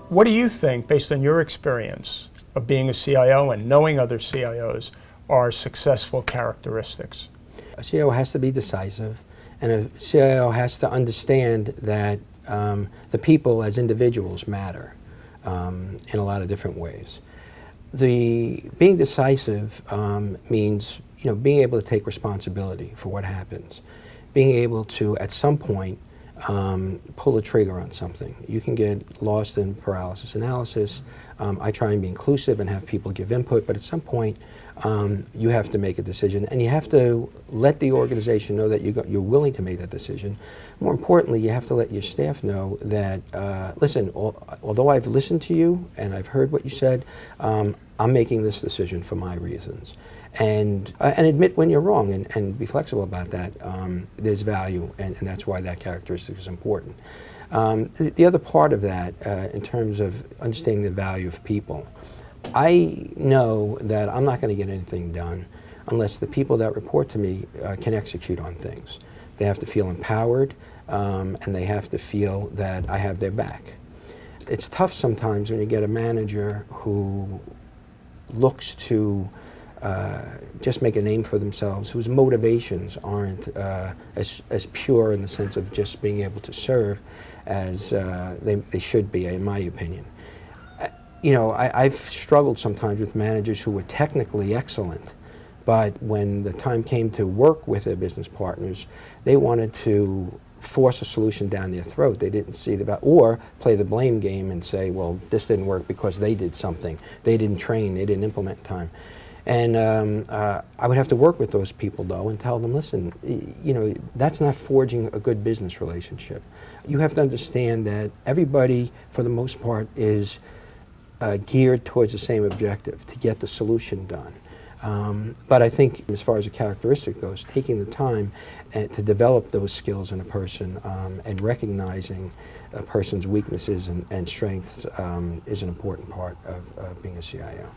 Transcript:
What do you think, based on your experience of being a CIO and knowing other CIOs, are successful characteristics? A CIO has to be decisive, and a CIO has to understand that the people as individuals matter in a lot of different ways. Being decisive means being able to take responsibility for what happens, being able to at some point pull the trigger on something. You can get lost in paralysis analysis. I try and be inclusive and have people give input, but at some point you have to make a decision, and you have to let the organization know that you're willing to make that decision. More importantly, you have to let your staff know that, listen, although I've listened to you and I've heard what you said, I'm making this decision for my reasons. And admit when you're wrong and be flexible about that. There's value, and that's why that characteristic is important. The other part of that, in terms of understanding the value of people, I know that I'm not going to get anything done unless the people that report to me can execute on things. They have to feel empowered, and they have to feel that I have their back. It's tough sometimes when you get a manager who looks to just make a name for themselves, whose motivations aren't as pure in the sense of just being able to serve as they should be, in my opinion. I've struggled sometimes with managers who were technically excellent, but when the time came to work with their business partners, they wanted to force a solution down their throat. They didn't see or play the blame game and say, well, this didn't work because they did something. They didn't train, they didn't implement in time. And I would have to work with those people, though, and tell them, listen, that's not forging a good business relationship. You have to understand that everybody, for the most part, is geared towards the same objective, to get the solution done. But I think, as far as a characteristic goes, taking the time to develop those skills in a person and recognizing a person's weaknesses and strengths is an important part of being a CIO.